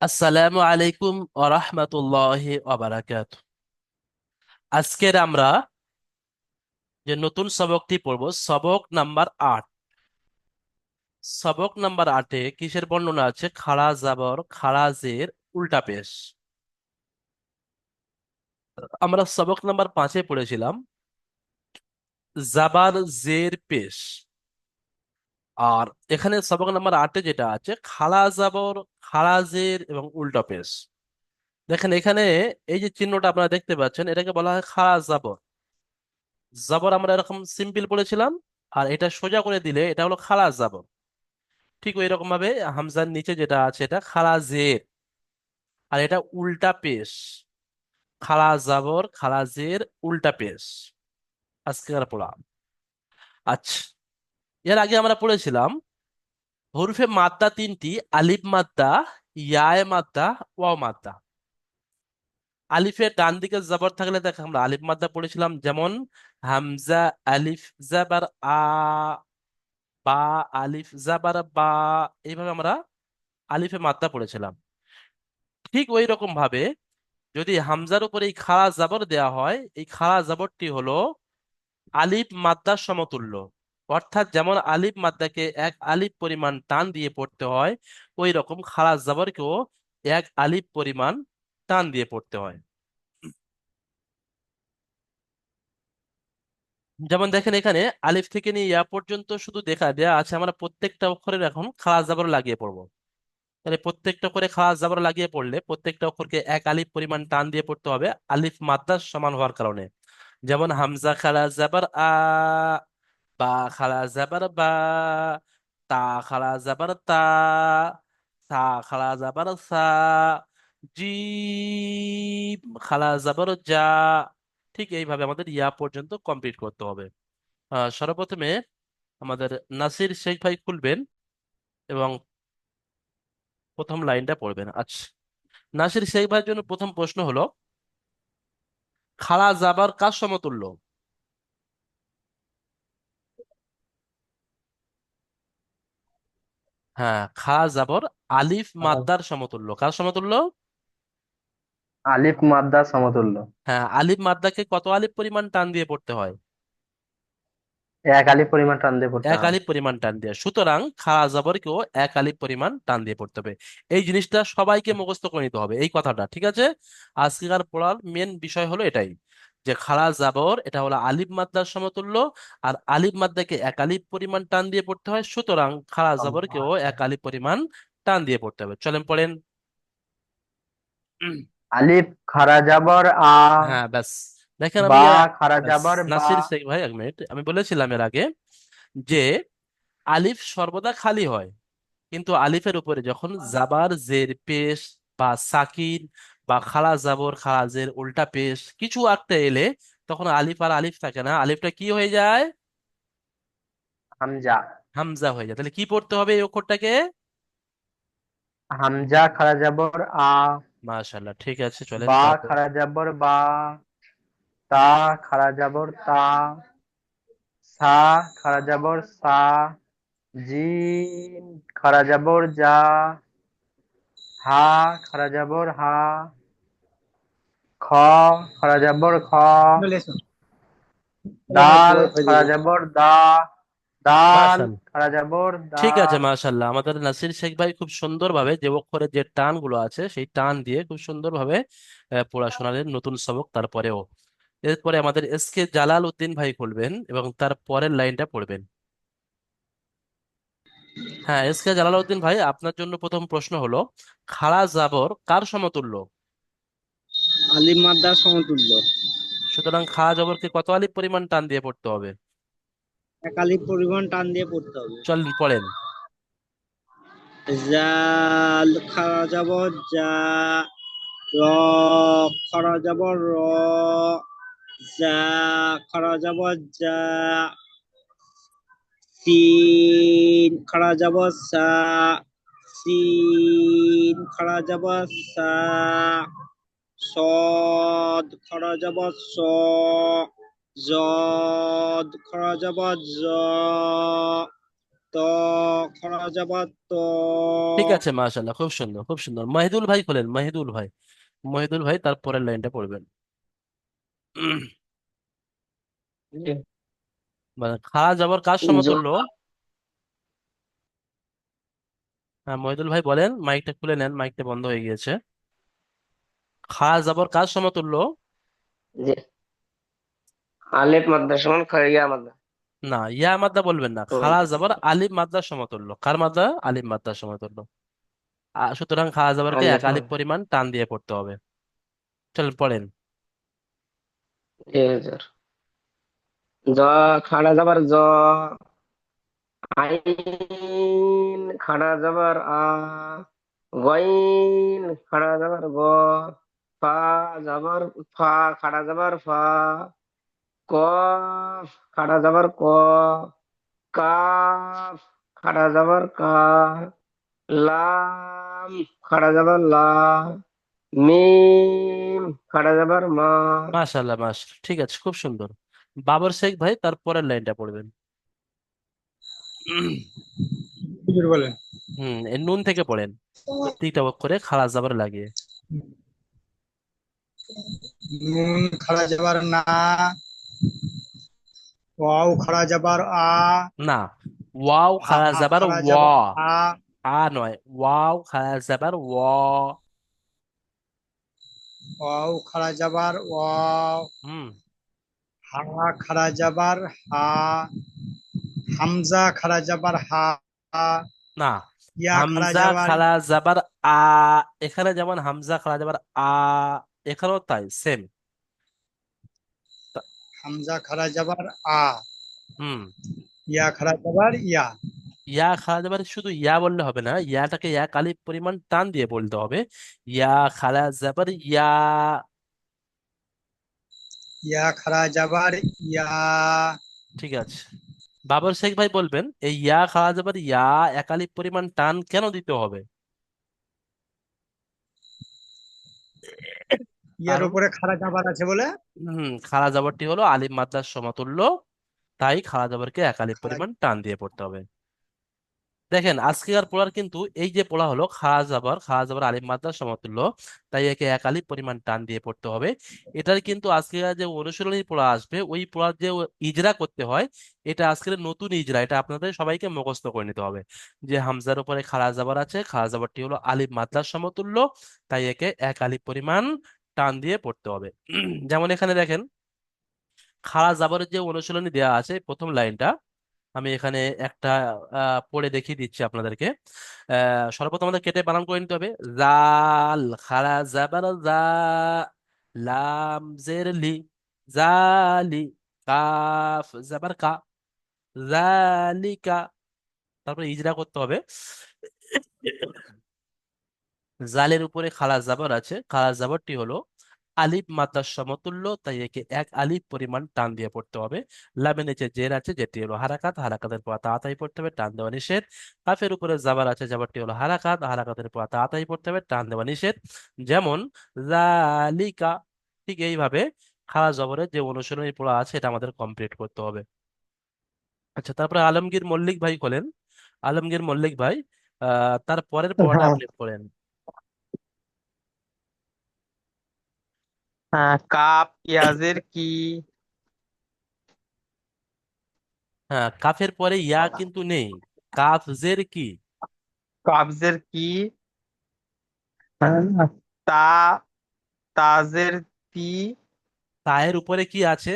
আসসালামু আলাইকুম ওয়া রাহমাতুল্লাহি ওয়া বারাকাতুহু। আজকের আমরা যে নতুন সবকটি পড়ব, সবক নাম্বার ৮। সবক নাম্বার ৮-এ কিসের বর্ণনা আছে? খাড়া জাবর, খাড়া জের, উল্টা পেশ। আমরা সবক নাম্বার ৫-এ পড়েছিলাম জাবার, জের, পেশ। আর এখানে সবক নাম্বার ৮-এ যেটা আছে খাড়া জাবর, খাড়া জের এবং উল্টা পেশ। দেখেন এখানে এই যে চিহ্নটা আপনারা দেখতে পাচ্ছেন, এটাকে বলা হয় খাড়া জাবর। জাবর আমরা এরকম সিম্পল পড়েছিলাম, আর এটা সোজা করে দিলে এটা হলো খাড়া জাবর। ঠিক ওই রকম ভাবে হামজার নিচে যেটা আছে এটা খাড়া জের, আর এটা উল্টা পেশ। খাড়া জাবর, খাড়া জের, উল্টা পেশ আজকের পড়া। আচ্ছা, এর আগে আমরা পড়েছিলাম হরফে মাদ্দা তিনটি: আলিফ মাদ্দা, ইয়ায়ে মাদ্দা, ওয়াও মাদ্দা। আলিফের ডান দিকে জবর থাকলে তাকে আমরা আলিফ মাদ্দা পড়েছিলাম, যেমন হামজা, আলিফ জাবার আ, বা, আলিফ জাবার বা। এইভাবে আমরা আলিফে মাদ্দা পড়েছিলাম। ঠিক ওই রকম ভাবে যদি হামজার উপরে এই খাড়া জাবর দেয়া হয়, এই খাড়া জাবরটি হলো আলিফ মাদ্দার সমতুল্য। অর্থাৎ যেমন আলিফ মাদ্দাকে এক আলিফ পরিমাণ টান দিয়ে পড়তে হয়, ওই রকম খাড়া জাবরকেও এক আলিফ পরিমাণ টান দিয়ে পড়তে হয়। যেমন দেখেন এখানে আলিফ থেকে নিয়ে ইয়া পর্যন্ত শুধু দেখা দেয়া আছে, আমরা প্রত্যেকটা অক্ষরের এখন খাড়া জাবর লাগিয়ে পড়বো। তাহলে প্রত্যেকটা করে খাস জাবর লাগিয়ে পড়লে প্রত্যেকটা অক্ষরকে এক আলিফ পরিমাণ টান দিয়ে পড়তে হবে, আলিফ মাদ্দার সমান হওয়ার কারণে। যেমন হামজা খাড়া জাবর আ, বা খাড়া জাবর বা, তা খাড়া জাবর তা, সা খাড়া জাবর সা, জিম খাড়া জাবর যা। ঠিক এইভাবে আমাদের ইয়া পর্যন্ত কমপ্লিট করতে হবে। সর্বপ্রথমে আমাদের নাসির শেখ ভাই খুলবেন এবং প্রথম লাইনটা পড়বেন। আচ্ছা, নাসির শেখ ভাইয়ের জন্য প্রথম প্রশ্ন হলো খাড়া জাবার কার সমতুল্য? হ্যাঁ, খাড়া জাবর আলিফ মাদ্দার সমতুল্য। কার সমতুল্য? আলিফ মাদ্দা সমতুল্য। হ্যাঁ, আলিফ মাদ্দাকে কত আলিফ পরিমাণ টান দিয়ে পড়তে হয়? এক আলিফ পরিমাণ টান দিয়ে পড়তে এক হয়। আলিফ পরিমাণ টান দিয়ে। সুতরাং খাড়া জাবরকেও এক আলিফ পরিমাণ টান দিয়ে পড়তে হবে। এই জিনিসটা সবাইকে মুখস্থ করে নিতে হবে, এই কথাটা, ঠিক আছে? আজকের পড়ার মেন বিষয় হলো এটাই, যে খাড়া জাবর এটা হলো আলিফ মাদ্দার সমতুল্য, আর আলিফ মাদ্দাকে এক আলিফ পরিমাণ টান দিয়ে পড়তে হয়। সুতরাং খাড়া জাবরকেও এক আলিফ পরিমাণ টান দিয়ে পড়তে হবে। চলেন পড়েন। আলিফ খাড়া জাবর আ, হ্যাঁ, ব্যাস। দেখেন আমি বা খাড়া ব্যাস। জাবর বা। নাসির শেখ ভাই, এক মিনিট, আমি বলেছিলাম এর আগে যে আলিফ সর্বদা খালি হয়, কিন্তু আলিফের উপরে যখন জাবার, জের, পেশ বা সাকিন বা খাড়া জাবর, খাড়া জের, উল্টা পেশ কিছু একটা এলে তখন আলিফ আর আলিফ থাকে না, আলিফটা কি হয়ে যায়? হামজা। হামজা হয়ে যায়। তাহলে কি পড়তে হবে এই অক্ষরটাকে? হামজা খাড়া জাবর আ, মাশাআল্লাহ, ঠিক আছে, চলেন বা তারপর। খাড়া জাবর বা, তা খাড়া জাবর তা, সা খাড়া জাবর সা, জিম খাড়া জাবর যা, হা খাড়া জাবর হা, খ খাড়া জাবর খ, দাল খাড়া জাবর দা, দাল মাশাআল্লাহ, খাড়া জাবর ঠিক আছে, দাল। মাশাআল্লাহ। আমাদের নাসির শেখ ভাই খুব সুন্দরভাবে যে অক্ষরের যে টান গুলো আছে সেই টান দিয়ে খুব সুন্দরভাবে পড়াশোনার নতুন সবক। তারপরেও এরপরে আমাদের এস কে জালাল উদ্দিন ভাই খুলবেন এবং তার পরের লাইনটা পড়বেন। হ্যাঁ, এস কে জালাল উদ্দিন ভাই, আপনার জন্য প্রথম প্রশ্ন হলো খাড়া জাবর কার সমতুল্য? আলিফ মাদ্দার সমতুল্য। সুতরাং খাড়া জবরকে কত আলিফ পরিমাণ টান দিয়ে পড়তে হবে? এক আলিফ পরিমাণ টান দিয়ে পড়তে হবে। চলেন পড়েন। জাল খাড়া যাব যা, র খাড়া যাব র, যা খাড়া যাব যা, সিন খাড়া যাব সা, সিন খাড়া যাব সা, সদ খাড়া যাব স, জদ খাড়া যাব জ, খাড়া জবর ত। ঠিক আছে, মাশাল্লাহ, খুব সুন্দর, খুব সুন্দর। মাহিদুল ভাই খোলেন, মাহিদুল ভাই। মাহিদুল ভাই তার পরের লাইনটা পড়বেন। জি। মানে খাড়া জবর কার সমতুল্য? জোহা। হ্যাঁ, মহিদুল ভাই বলেন, মাইকটা খুলে নেন, মাইকটা বন্ধ হয়ে গিয়েছে। খাড়া জবর কার সমতুল্য? জি। আলিফ মাদ্দা সমান খাইয়া মাদ্দা। না, ইয়া মাদ্দা বলবেন না, তো খাড়া জবর আলিফ মাদ্দার সমতুল্য। কার মাদ্দা? আলিফ মাদ্দার সমতুল্য। সুতরাং খাড়া জবরকে এক আলিফ আলিফ মাদ্দা। পরিমাণ টান দিয়ে পড়তে হবে। চল পড়েন। জি হুজুর। জ, খাড়া যাবার জ, আইন খাড়া যাবার আ, গইন খাড়া যাবার গ, ফা যাবার ফা খাড়া যাবার ফা, কফ খাড়া যাবার ক, কাফ খাড়া যাবার কা, লাম খাড়া যাবার লা, মিম খাড়া যাবার মা। মাশাল্লাহ, মাশাল্লাহ, ঠিক আছে, খুব সুন্দর। বাবর শেখ ভাই তার পরের লাইনটা পড়বেন। হুজুর বলেন। এই নুন থেকে পড়েন, প্রত্যেকটা অক্ষরে খাড়া জবর লাগিয়ে। নুন খাড়া জবর না, ওয়াও খাড়া জবর আ, না, ওয়াও হা খাড়া জবর খাড়া ওয়া। জবর আ, নয়, ওয়াও খাড়া জবর ওয়া। ওয়াও খাড়া জবর ওয়াও, হুম। হা খাড়া জবর হা, হামজা খাড়া জবর হা, না, ইয়া খাড়া হামজা জবর, খাড়া জবর আ। এখানে যেমন হামজা খাড়া জবর আ, এখানেও তাই সেম। হামজা খাড়া জবর আ, হুম। ইয়া খাড়া জবর ইয়া, ইয়া খাড়া জবর শুধু ইয়া বললে হবে না, ইয়াটাকে এক আলিফ পরিমাণ টান দিয়ে বলতে হবে। ইয়া খাড়া জবর ইয়া। ইয়া খাড়া জবর ইয়া, ঠিক আছে, বাবর শেখ ভাই বলবেন এই ইয়া খাড়া জবর ইয়া এক আলিফ পরিমাণ টান কেন দিতে হবে? ইয়ার কারণ উপরে খাড়া জবর আছে বলে। খাড়া জবরটি হলো আলিফ মাদ্রার সমতুল্য, তাই খাড়া জবরকে এক আলিফ খাড়া, পরিমাণ টান দিয়ে পড়তে হবে। দেখেন আজকের পড়ার কিন্তু এই যে পড়া হলো খাড়া জবর আলিফ মাদ্রার সমতুল্য, তাই একে এক আলিফ পরিমাণ টান দিয়ে পড়তে হবে। এটার কিন্তু আজকে যে অনুশীলনী পড়া আসবে, ওই পড়ার যে ইজরা করতে হয়, এটা আজকের নতুন ইজরা, এটা আপনাদের সবাইকে মুখস্থ করে নিতে হবে। যে হামজার উপরে খাড়া জবর আছে, খাড়া জবরটি হলো আলিফ মাদ্রার সমতুল্য, তাই একে এক আলিফ পরিমাণ টান দিয়ে পড়তে হবে। যেমন এখানে দেখেন, খাড়া জবরের যে অনুশীলনী দেওয়া আছে প্রথম লাইনটা, আমি এখানে একটা পড়ে দেখিয়ে দিচ্ছি আপনাদেরকে। সর্বপ্রথম আমাদের কেটে বানান করে নিতে হবে। জাল খাড়া জাবার জা, লাম জের লি, জালি, কাফ জাবার কা, জালিকা। তারপরে ইজরা করতে হবে। জালের উপরে খাড়া জাবর আছে, খাড়া জাবরটি হলো আলিফ মাদ্রার সমতুল্য, তাই একে এক আলিফ পরিমাণ টান দিয়ে পড়তে হবে। লামের নিচে জের আছে, যেটি হলো হারাকাত, হারাকাতের পর তাড়াতাড়ি পড়তে হবে, টান দেওয়া নিষেধ। কাফের উপরে জাবার আছে, জাবারটি হলো হারাকাত, হারাকাতের পর তাড়াতাড়ি পড়তে হবে, টান দেওয়া নিষেধ। যেমন জালিকা। ঠিক এইভাবে খাড়া জবরের যে অনুশীলনী পড়া আছে এটা আমাদের কমপ্লিট করতে হবে। আচ্ছা, তারপরে আলমগীর মল্লিক ভাই বলেন। আলমগীর মল্লিক ভাই, তার পরের পড়াটা হ্যাঁ। আপনি পড়েন। হ্যাঁ, কাপ পেঁয়াজের কি। হ্যাঁ, কাফের পরে ইয়া কিন্তু নেই, কাফ জের কি। কাবজের কি। হ্যাঁ, তা, তাজের তি। তায়ের উপরে কি আছে?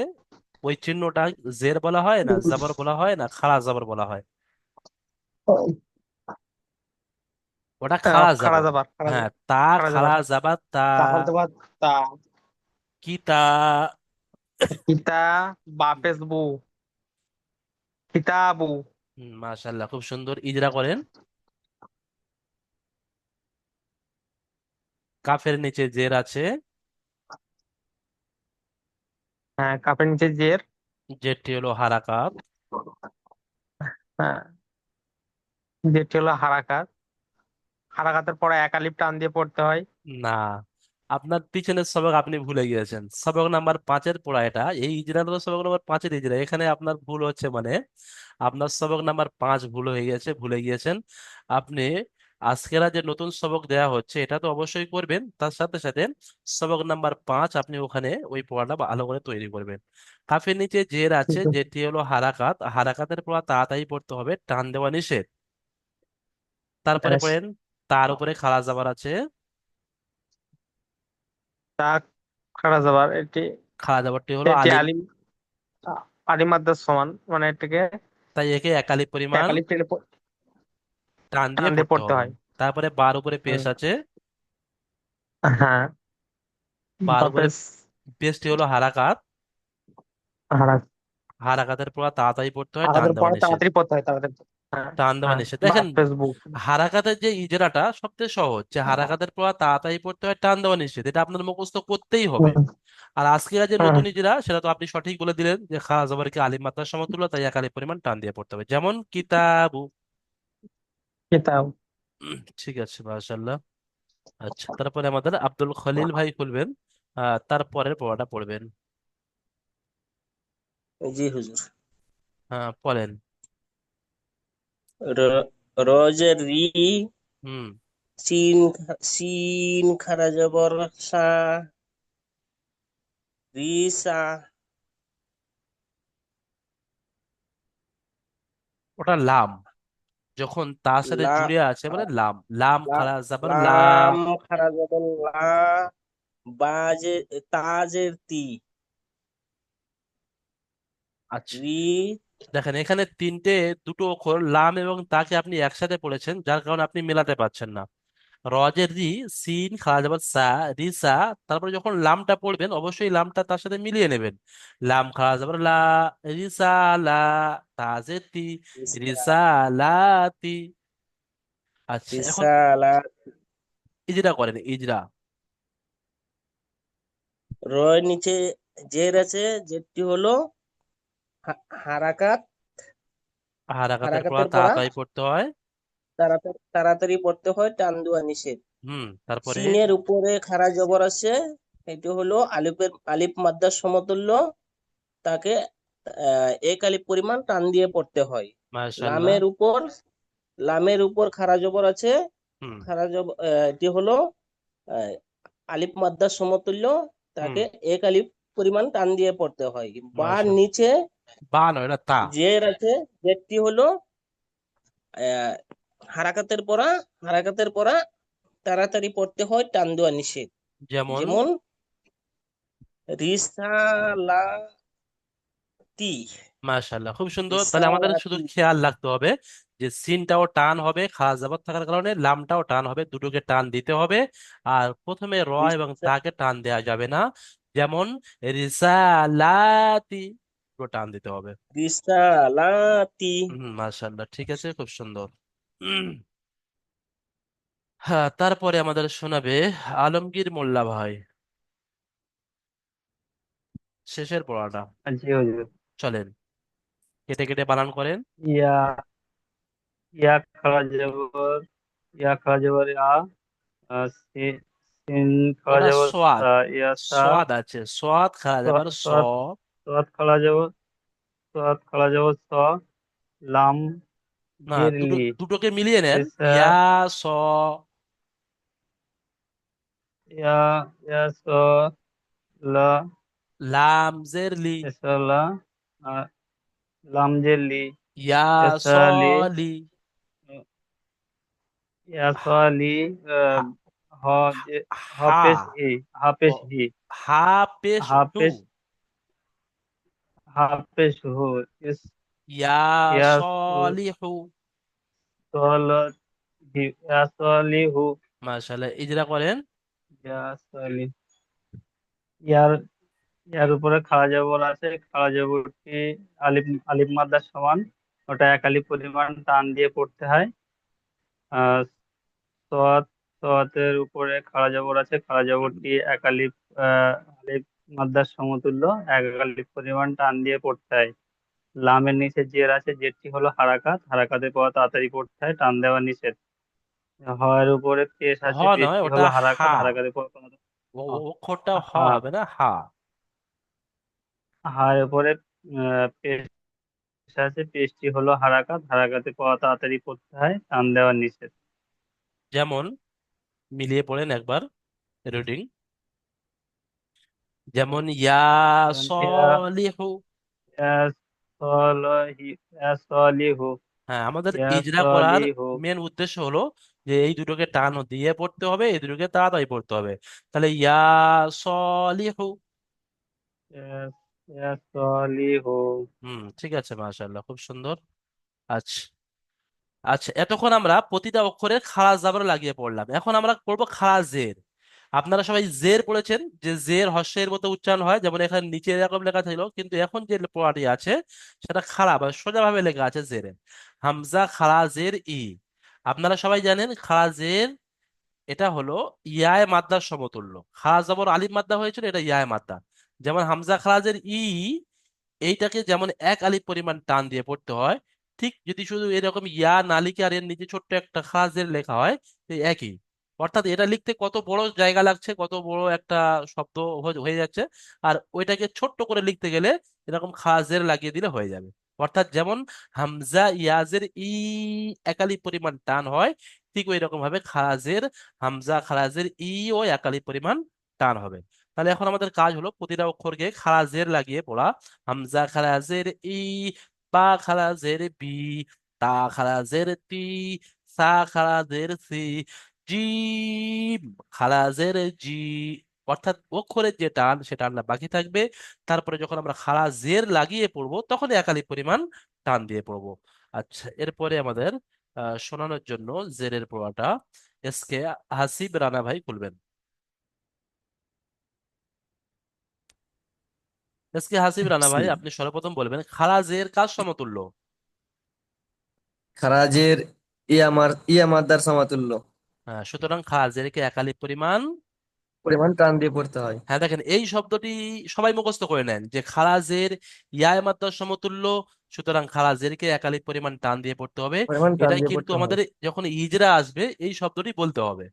ওই চিহ্নটা জের বলা হয় না, জবর বলা হয় না, খাড়া জবর বলা হয়। ওটা খাড়া খাড়া জবর। যাবার খাড়া হ্যাঁ, যাবার তা খাড়া খাড়া যাবার জাবা তা। তাহার যাবার তা। কি তা? পিতা, বাপেস বউ, কিতাবু। মাশাল্লাহ, খুব সুন্দর, ইজরা করেন। কাফের নিচে জের আছে, হ্যাঁ, কাপের নিচে জের। যেটি হলো হারাকাত। হ্যাঁ, যেটি হলো হারাকাত। হারাকাতের পরে এক আলিফ টান দিয়ে পড়তে হয়। না, আপনার পিছনের সবক আপনি ভুলে গিয়েছেন, সবক নাম্বার 5-এর পড়া এটা, এই ইজরাটা তো সবক নাম্বার 5-এর ইজরা। এখানে আপনার ভুল হচ্ছে মানে আপনার সবক নাম্বার 5 ভুল হয়ে গেছে, ভুলে গিয়েছেন আপনি। আজকেরা যে নতুন সবক দেওয়া হচ্ছে এটা তো অবশ্যই করবেন, তার সাথে সাথে সবক নাম্বার 5 আপনি ওখানে ওই পড়াটা ভালো করে তৈরি করবেন। কাফের নিচে জের আছে, ঠিক আছে। যেটি হলো হারাকাত, হারাকাতের পড়া তাড়াতাড়ি পড়তে হবে, টান দেওয়া নিষেধ। তারপরে বেশ। পড়েন তার উপরে খাড়া জাবার আছে, তা খাড়া যাবার এটি, খাড়া জাবারটি হলো এটি আলিম, আলিম, আলিম মাদ্রাস সমান, মানে এটাকে তাই একে একালি পরিমাণ একালিপ টেনে টান টান দিয়ে দিয়ে পড়তে পড়তে হবে। হয়। তারপরে বার উপরে পেশ হুম, আছে, হ্যাঁ। বার উপরে বাপেস পেশটি হলো হারাকাত, হারা, হারাকাতের পর তাড়াতাড়ি পড়তে হয়, টান আগাদের দেওয়া পরে নিষেধ। তাড়াতাড়ি পড়তে হয়, তাড়াতাড়ি। হ্যাঁ, টান দেওয়া হ্যাঁ। নিষেধ, দেখেন বাপেস বুক। হারাকাতের যে ইজরাটা সবচেয়ে সহজ, যে হারাকাতের পর তাড়াতাড়ি পড়তে হয়, টান দেওয়া নিষেধ, এটা আপনার মুখস্থ করতেই হবে। হুম, আর আজকের যে হুম। নতুন ইজরা সেটা তো আপনি সঠিক বলে দিলেন, যে খাওয়া জবরকে আলিম মাত্রার সমতুল্য, তাই একালি পরিমাণ টান দিয়ে পড়তে হবে, যেমন কিতাবু। কিতাব। ঠিক আছে, মাশাআল্লাহ। আচ্ছা, তারপরে আমাদের আব্দুল খলিল ভাই খুলবেন, তারপরের পড়াটা পড়বেন। জি হুজুর। পড়েন। র- রজের রি, হুম। সিন, সিন খারা জবর সা, রি সা। ওটা লাম, যখন তার সাথে লা, জুড়ে আছে মানে লাম, লাম লা, খারা জাবার লা। লাম খারা জবর লা, বাজে, তাজের তি, আচ্ছা, রি। দেখেন এখানে তিনটে, দুটো অক্ষর লাম এবং তাকে আপনি একসাথে পড়েছেন, যার কারণে আপনি মেলাতে পারছেন না। রজের রি, সিন খারা যাবার সা, রি সা। তারপরে যখন লামটা পড়বেন অবশ্যই লামটা তার সাথে মিলিয়ে নেবেন। লাম খারা যাবার লা, রিসা লা, তাজের তি, রিসা লা তি। আচ্ছা, এখন রিসালা। ইজরা করেন, ইজরা। রয় নিচে জের আছে, জেরটি হলো হারাকাত, হারাকাতের পর হারাকাতের পড়া তাড়াতাড়ি পড়তে হয়। তাড়াতাড়ি তাড়াতাড়ি পড়তে হয়, টান দেওয়া নিষেধ। তারপরে সিনের উপরে খাড়া জবর আছে, এটি হলো আলিফ মাদ্দার সমতুল্য, তাকে এক আলিফ পরিমাণ টান দিয়ে পড়তে হয়। মাশাআল্লাহ। লামের উপর, লামের উপর খাড়া জবর আছে, হুম। খাড়া জবর, এটি হলো আহ, আলিফ মাদ্দার সমতুল্য, হুম। তাকে এক আলিফ পরিমাণ টান দিয়ে পড়তে হয়। বার মাশাআল্লাহ। নিচে বা নয়, এটা তা। জের আছে, জেরটি হলো আহ, হারাকাতের পড়া, হারাকাতের পড়া তাড়াতাড়ি পড়তে হয়, টান দেওয়া নিষেধ। যেমন যেমন রিসালাতি, মাশাআল্লাহ, খুব সুন্দর। তাহলে আমাদের শুধু রিসালাতি। খেয়াল রাখতে হবে যে সিনটাও টান হবে, খাস জাবাত থাকার কারণে লামটাও টান হবে, দুটোকে টান দিতে হবে। আর প্রথমে র এবং তাকে টান দেওয়া যাবে না, যেমন রিসালাতি, পুরো টান দিতে হবে। রিসালাতি। মাশাআল্লাহ, ঠিক আছে, খুব সুন্দর। হ্যাঁ, তারপরে আমাদের শোনাবে আলমগীর মোল্লা ভাই, শেষের পড়াটা। জি হুজুর। চলেন, কেটে কেটে বানান করেন। ইয়া, ইয়া খাড়া যাবার, ইয়া খাড়া যাবার আ, সিন, সিন খাড়া ওটা যাবার সোয়াদ, সা, ইয়া সা, সোয়াদ আছে, সোয়াদ খাওয়া যাবে আর স। সোয়াত, সোয়াত খাড়া যাবার, সোয়াত খাড়া যাবার স, লাম না, জের দুটো, লি, দুটোকে মিলিয়ে নেন। ইসা, ইয়া স, ইয়া, ইয়া স, লা, লাম জের লি, ইসা লা, আ, লাম জের লি, ইয়া স ইসা লি, লি, ইয়া স লি, হা, হ, যে, হা, হাফেজ হি, ও, হাফেজ হি, হা পেশ হু, হাফেজ, হাফেজ হু, ইস, ইয়া ইয়া সলিহু। সল, হি, ইয়া সলিহু, মাশাআল্লাহ, ইজরা করেন। ইয়া সলি, ইয়ার, ইয়ার উপরে খাড়া জবর আছে, খাড়া জবরটি আলিফ, আলিফ মাদ্দার সমান, ওটা এক আলিফ পরিমাণ টান দিয়ে পড়তে হয়। আহ সোয়াত, সোয়াতের উপরে খাড়া জবর আছে, খাড়া জবরটি এক আলিফ, আলিফ মাদ্দার সমতুল্য, এক আলিফ পরিমাণ টান দিয়ে পড়তে হয়। লামের নিচে জের আছে, জেরটি হলো হারাকাত, হারাকাতের পর তাড়াতাড়ি পড়তে হয়, টান দেওয়া নিষেধ। হয়ের উপরে পেশ হ আছে, নয়, পেশটি ওটা হলো হা। হারাকাত, হারাকাতের পর কোনো অক্ষরটা হ হা হবে না, হা। হার উপরে পেশ আছে, পেশটি হলো হারাকাত, হারাকাতে পড়া তাড়াতাড়ি পড়তে হয়, টান দেওয়া নিষেধ। যেমন মিলিয়ে পড়েন একবার রিডিং। যেমন ইয়া যেমন সলিহু। ইয়া সলিহি, ইয়া সলিহু, হ্যাঁ, আমাদের ইয়া ইজরা করার সলিহু, মেন উদ্দেশ্য হলো যে এই দুটোকে টান দিয়ে পড়তে হবে, এই দুটোকে তাড়াতাড়ি পড়তে হবে। তাহলে ইয়া সলিহু। ইয়া ইয়া সলিহু। ঠিক আছে, মাশাআল্লাহ, খুব সুন্দর। আচ্ছা। আচ্ছা, এতক্ষণ আমরা প্রতিটা অক্ষরে খাড়া জাবর লাগিয়ে পড়লাম, এখন আমরা পড়বো খাড়া জের। আপনারা সবাই জের পড়েছেন, যে জের হর্ষের মতো উচ্চারণ হয়, যেমন এখানে নিচে এরকম লেখা ছিল, কিন্তু এখন যে পড়াটি আছে সেটা খাড়া বা সোজা ভাবে লেখা আছে জেরে। হামজা খাড়া জের ই। আপনারা সবাই জানেন খাড়া জের এটা হলো ইয়ায় মাদ্দার সমতুল্য। খাড়া জবর আলিফ মাদ্দা হয়েছিল, এটা ইয়ায় মাদ্দা। যেমন হামজা খারাজের ই, এইটাকে যেমন এক আলিফ পরিমাণ টান দিয়ে পড়তে হয়, ঠিক যদি শুধু এরকম ইয়া না লিখে আর এর নিচে ছোট্ট একটা খারাজের লেখা হয়, তো একই। অর্থাৎ এটা লিখতে কত বড় জায়গা লাগছে, কত বড় একটা শব্দ হয়ে যাচ্ছে, আর ওইটাকে ছোট্ট করে লিখতে গেলে এরকম খারাজের লাগিয়ে দিলে হয়ে যাবে। অর্থাৎ যেমন হামজা ইয়াজের ই এক আলিফ পরিমাণ টান হয়, ঠিক ওই রকম ভাবে খারাজের, হামজা খারাজের ই ও এক আলিফ পরিমাণ টান হবে। তাহলে এখন আমাদের কাজ হলো প্রতিটা অক্ষরকে খারাজের লাগিয়ে পড়া। হামজা খারাজের ই, বা খারাজের বি, তা খারাজের তি, সা খারাজের সি, জিম খারাজের জি। অর্থাৎ অক্ষরের যে টান সে টানটা বাকি থাকবে, তারপরে যখন আমরা খারাজের লাগিয়ে পড়বো তখন একালি পরিমাণ টান দিয়ে পড়বো। আচ্ছা, এরপরে আমাদের শোনানোর জন্য জেরের পড়াটা এসকে হাসিব রানা ভাই খুলবেন। এসকে হাসিব রানা ভাই, বিসমিল্লাহ। আপনি সর্বপ্রথম বলবেন খারাজের কাজ সমতুল্য। খারাজের ইয়া মাদ্দার সমতুল্য। হ্যাঁ, সুতরাং খারাজেরকে একালি পরিমাণ। পরিমাণ টান দিয়ে পড়তে হয়। হ্যাঁ, দেখেন এই শব্দটি সবাই মুখস্থ করে নেন যে খারাজের ইয়ায় মাত্রার সমতুল্য, সুতরাং খারাজেরকে একালি পরিমাণ টান দিয়ে পড়তে হবে। পরিমাণ টান এটাই দিয়ে কিন্তু পড়তে হয়। আমাদের যখন ইজরা আসবে এই শব্দটি বলতে হবে,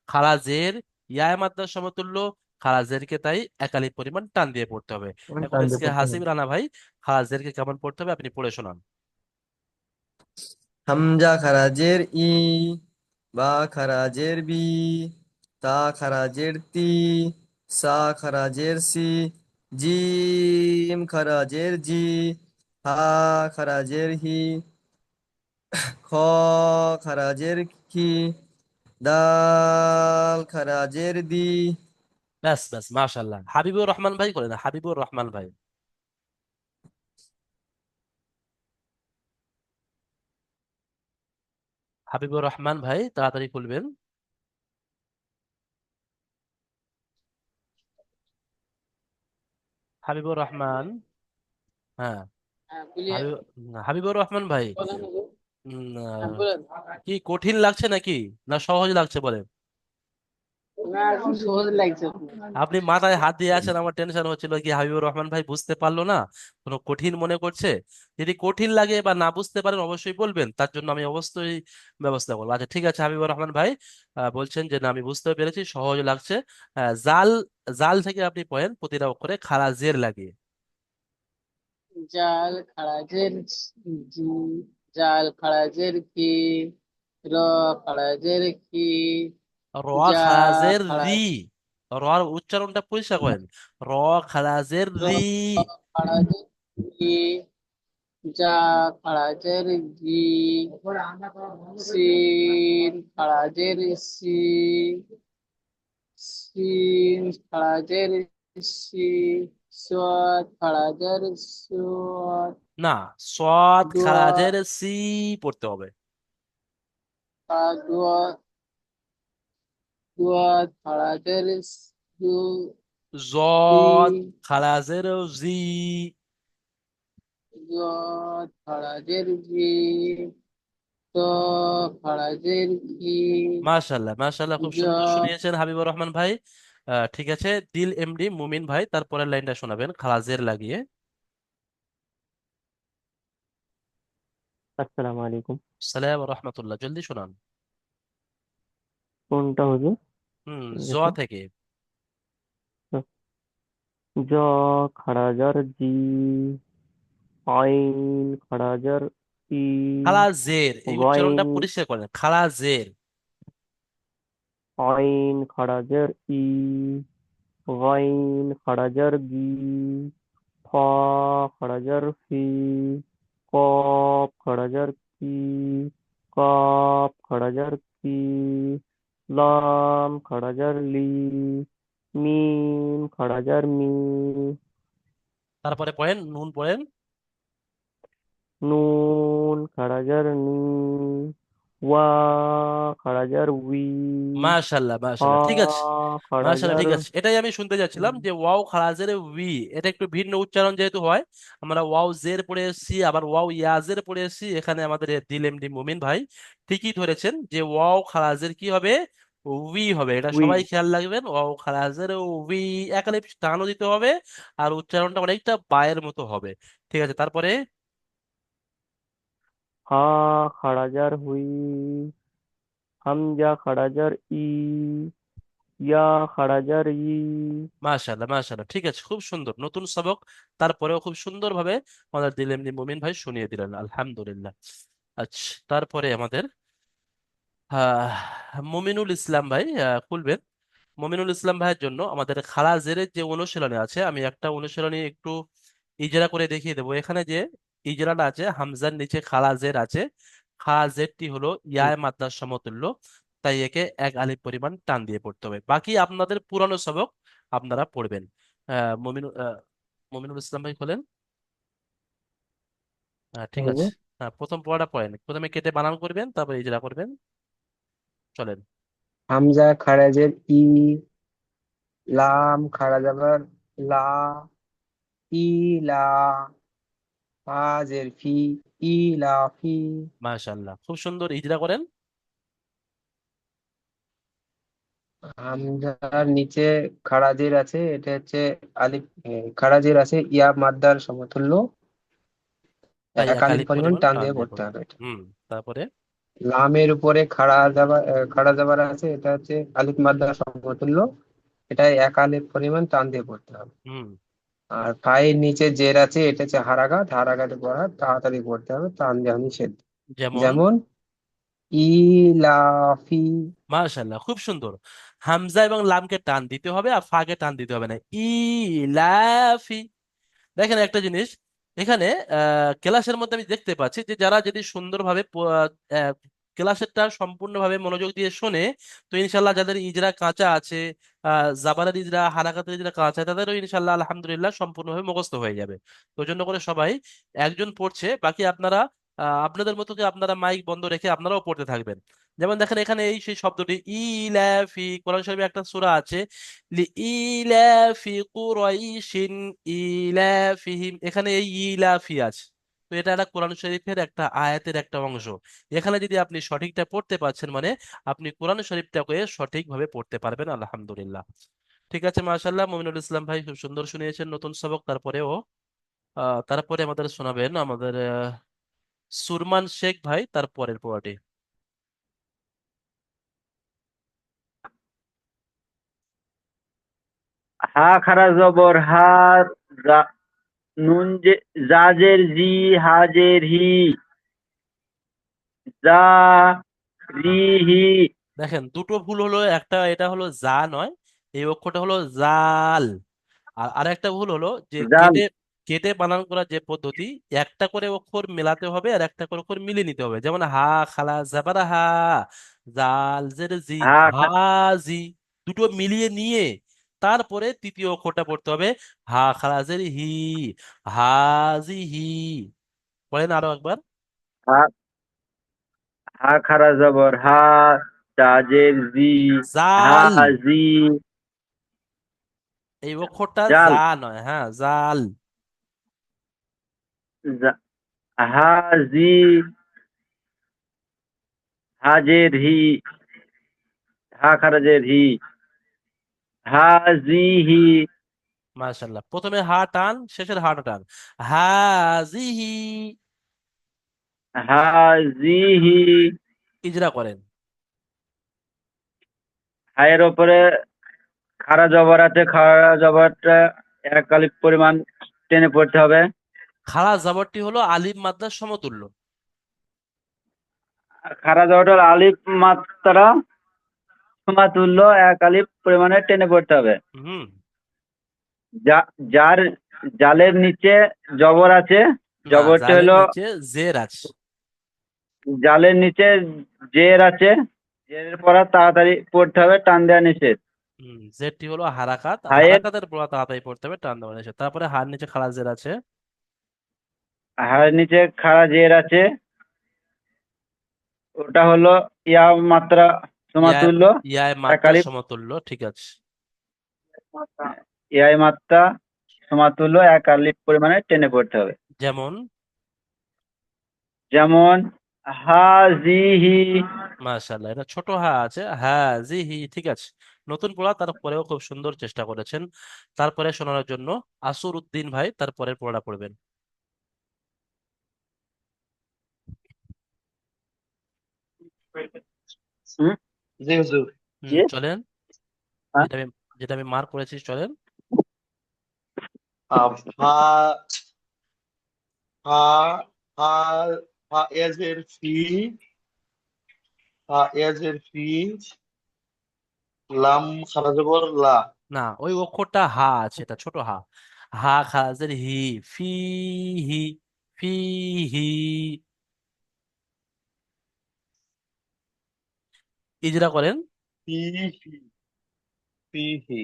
খারাজের ইয়ায় মাত্রার সমতুল্য, খারাজেরকে তাই একালি পরিমাণ টান দিয়ে পড়তে হবে। পরিমাণ এখন টান দিয়ে এসকে পড়তে হাসিব হয়। রানা ভাই খারাজেরকে কেমন পড়তে হবে আপনি পড়ে শোনান। হামজা খারাজের ই, বা খারাজের বি, তা খারাজের তি, সা খারাজের সি, জিম খারাজের জি, হা খারাজের হি, খ খারাজের খি, দাল খারাজের দি। ব্যাস ব্যাস, মাশাল্লাহ। হাবিবুর রহমান ভাই করে না, হাবিবুর রহমান ভাই। হাবিবুর রহমান ভাই তাড়াতাড়ি খুলবেন। হাবিবুর রহমান। হ্যাঁ। হাবিব হাবিবুর রহমান ভাই, উম, আহ, কি কঠিন লাগছে নাকি, না সহজ লাগছে বলেন? আপনি মাথায় হাত দিয়ে আছেন, আমার টেনশন হচ্ছিল কি হাবিবুর রহমান ভাই বুঝতে পারলো না, কোনো কঠিন মনে করছে। যদি কঠিন লাগে বা না বুঝতে পারেন অবশ্যই বলবেন, তার জন্য আমি অবশ্যই ব্যবস্থা করবো। আচ্ছা, ঠিক আছে হাবিবুর রহমান ভাই, বলছেন যে না আমি বুঝতে পেরেছি, সহজ লাগছে। জাল, জাল থেকে আপনি পড়েন প্রতিটা অক্ষরে খাড়া জের লাগিয়ে। জাল খারাজের জি, জাল খারাজের কি, র খারাজের কি, র যা খারাজের রি, খারাজ, রর উচ্চারণটা পরিষ্কার করেন। র খারাজের র রি। খারাজের কি, যা খারাজের জি, সিন খারাজের সি, সিন খারাজের সি, সোয়াদ খারাজের সোয়াদ, না, সৎ দোয়া খারাজের সি পড়তে হবে। দোয়া, দোয়া খারাজের দু, জদ দি, খারাজের জি। দোয়া খারাজের জি, তো খারাজের কি, মাশাল্লাহ মাশাল্লাহ, খুব জ, সুন্দর শুনিয়েছেন হাবিবুর রহমান ভাই। ঠিক আছে, দিল এমডি মুমিন ভাই তারপরের লাইনটা শোনাবেন খারাজের লাগিয়ে। আসসালামু আলাইকুম। সালাম রহমতুল্লাহ, জলদি শোনান। কোনটা হুজুর? জ এটা থেকে। জ খারাজার জি, আইন খারাজার ই, খালাজের এই উচ্চারণটা গাইন পরিষ্কার করেন, খালাজের। আইন খারাজার ই, গাইন খারাজার গি, ফ খারাজার ফি, কফ খারাজার কি, কাফ খারাজার কি, লাম খারাজার লি, মিম খারাজার মি, তারপরে পড়েন, নুন পড়েন। নুন খারাজার নি, ওয়া খারাজার উই, মাশাল্লাহ হা মাশাল্লাহ, ঠিক আছে। মাশাল্লাহ, খারাজার ঠিক আছে, এটাই আমি শুনতে যাচ্ছিলাম যে ওয়াও খারাজের উই, এটা একটু ভিন্ন উচ্চারণ যেহেতু হয়। আমরা ওয়াও জের পড়ে এসেছি, আবার ওয়াও ইয়াজের পড়ে এসেছি। এখানে আমাদের দিল এমডি মুমিন ভাই ঠিকই ধরেছেন যে ওয়াও খারাজের কি হবে, উই হবে। এটা উই। সবাই খেয়াল রাখবেন, ওয়াও খারাজের উই, একালে টানও দিতে হবে, আর উচ্চারণটা অনেকটা বায়ের মতো হবে। ঠিক আছে, তারপরে। হা খারাজার হুই, হামজা খারাজার ই, ইয়া খারাজার ই। মাশাল্লাহ মাশাল্লাহ, ঠিক আছে, খুব সুন্দর, নতুন সবক। তারপরেও খুব সুন্দরভাবে আমাদের দিল এমডি মুমিন ভাই শুনিয়ে দিলেন, আলহামদুলিল্লাহ। আচ্ছা, তারপরে আমাদের মুমিনুল ইসলাম ভাই খুলবেন। মুমিনুল ইসলাম ভাইয়ের জন্য আমাদের খালা জেরের যে অনুশীলনী আছে, আমি একটা অনুশীলনী একটু ইজরা করে দেখিয়ে দেবো। এখানে যে ইজরাটা আছে, হামজার নিচে খালা জের আছে, খালা জেরটি হলো ইয়ায় মাদ্রার সমতুল্য, তাই একে এক আলিফ পরিমাণ টান দিয়ে পড়তে হবে। বাকি আপনাদের পুরানো সবক আপনারা পড়বেন। মুমিনুল ইসলাম ভাই খোলেন। ঠিক আছে। প্রথম পড়াটা পড়েন, প্রথমে কেটে বানান করবেন, তারপর ইজরা করবেন। চলেন। হামজা খারাজের ই, লাম খারাজাবার লা, ইলা, ফাজের ফি, ইলাফি। মাশাআল্লাহ, খুব সুন্দর, ইজরা করেন। হামজার নিচে খারাজের আছে, এটা হচ্ছে আলিফ। খারাজের আছে ইয়া মাদ্দার সমতুল্য, তাই এক এক আলিফ আলিফ পরিমাণ পরিমাণ টান টান দিয়ে দিয়ে পড়তে পড়বেন। হবে এটা। হুম। তারপরে। লামের উপরে খাড়া যাবার আছে, এটা হচ্ছে আলিফ মাদ্দার সমতুল্য, এটা এক আলিফ পরিমাণ টান দিয়ে পড়তে হবে। হুম। আর ফাইয়ের নিচে জের আছে, এটা হচ্ছে হারাঘাত, হারাঘাতে পড়া তাড়াতাড়ি পড়তে হবে, টান দিয়ে নিষেধ। যেমন। যেমন ইলাফি। মাশাআল্লাহ, খুব সুন্দর। হামজা এবং লামকে টান দিতে হবে, আর ফাকে টান দিতে হবে না। ইলাফি। দেখেন একটা জিনিস, এখানে ক্লাসের মধ্যে আমি দেখতে পাচ্ছি যে যারা যদি সুন্দরভাবে ক্লাসেরটা সম্পূর্ণভাবে মনোযোগ দিয়ে শোনে, তো ইনশাল্লাহ যাদের ইজরা কাঁচা আছে, জাবারের ইজরা হারাকাতের ইজরা কাঁচা, তাদেরও ইনশাল্লাহ আলহামদুলিল্লাহ সম্পূর্ণভাবে মুখস্থ হয়ে যাবে। তো ওই জন্য করে সবাই একজন পড়ছে, বাকি আপনারা আপনাদের মতো কি আপনারা মাইক বন্ধ রেখে আপনারাও পড়তে থাকবেন। যেমন দেখেন এখানে এই সেই শব্দটি ইলাফি, কোরআন শরীফে একটা সূরা আছে, লিইলাফি কুরাইশিন ইলাফিহিম, এখানে এই ইলাফি আছে। তো এটা একটা কোরআন শরীফের একটা আয়াতের একটা অংশ। এখানে যদি আপনি সঠিকটা পড়তে পারছেন, মানে আপনি কোরআন শরীফটাকে সঠিকভাবে পড়তে পারবেন, আলহামদুলিল্লাহ। ঠিক আছে, মাশাআল্লাহ, মুমিনুল ইসলাম ভাই খুব সুন্দর শুনিয়েছেন নতুন সবক। তারপরেও তারপরে আমাদের শোনাবেন আমাদের সুরমান শেখ ভাই, তারপরের পড়াটি। হা খারা জবর হা, নুন জাজের জি, হাজের হি, জা রি হি। দেখেন দুটো ভুল হলো, একটা এটা হলো যা নয়, এই অক্ষরটা হলো জাল। আর আরেকটা ভুল হলো যে জাল। কেটে কেটে বানান করার যে পদ্ধতি, একটা করে অক্ষর মেলাতে হবে আর একটা করে অক্ষর মিলিয়ে নিতে হবে। যেমন হা খালা জাবারা হা, জাল জের জি, হা হাজি, দুটো মিলিয়ে নিয়ে তারপরে তৃতীয় অক্ষরটা পড়তে হবে, হা খালা জের হি, হাজি হি। বলেন আরো একবার। হা হা খারা জবর হা, জাজের জি, জাল, হাজি, এই অক্ষরটা জাল, যা নয়, হ্যাঁ, জাল। জা- হাজি, হাজের হি, হা খারাজের হি, হাজি হি, মাশাল্লাহ, প্রথমে হা টান, শেষের হাটা টান, হাজিহি। হাজি হি। ইজরা করেন। হায়ের ওপরে খারা জবর আছে, খারা জবরটা এক আলিফ পরিমাণ টেনে পড়তে হবে। খাড়া জাবরটি হলো আলিফ মাদ্রার সমতুল্য। খাড়া জবরটার আলিফ মাত্রা সমাতুল্য এক আলিফ পরিমাণে টেনে পড়তে হবে। হুম। যার জালের নিচে জবর আছে, না, জবরটি জালের হলো নিচে জের আছে। জালের নিচে জের আছে, জেরের পড়া তাড়াতাড়ি পড়তে হবে, টান দেওয়া নিষেধ। জেরটি হলো হারাকাত, আর হায়ের হারাকাতের পড়া তাড়াতাড়ি পড়তে হবে, টান দেওয়া নিষেধ। তারপরে হার নিচে খাড়া জের আছে। হায়ের নিচে খাড়া জের আছে, ওটা হলো ইয়া মাত্রা ইয়ায় সমাতুল্য ইয়ায় এক মাদ্রার আলিফ। সমতুল্য, ঠিক আছে। ইয়াই মাত্রা সমাতুল্য এক আলিফ পরিমাণে টেনে পড়তে হবে। যেমন যেমন হাজিহি। মাশাআল্লাহ, এটা ছোট হা আছে, হ্যাঁ জি হি, ঠিক আছে। নতুন পড়া, তারপরেও খুব সুন্দর চেষ্টা করেছেন। তারপরে শোনানোর জন্য আসর উদ্দিন ভাই তারপরের পড়া পড়বেন। হুম, জি হুজুর। কি? চলেন, হ্যাঁ? যেটা আমি যেটা আমি মার্ক করেছি, চলেন। ফা ফা ফা ফা এজের ফি, ফা এজের ফি, লাম খারা জবর লা। না, ওই অক্ষরটা হা আছে, এটা ছোট হা। হা খাজের হি, ফি হি, ফি হি। ইজরা করেন। ফি হি, ফি হি।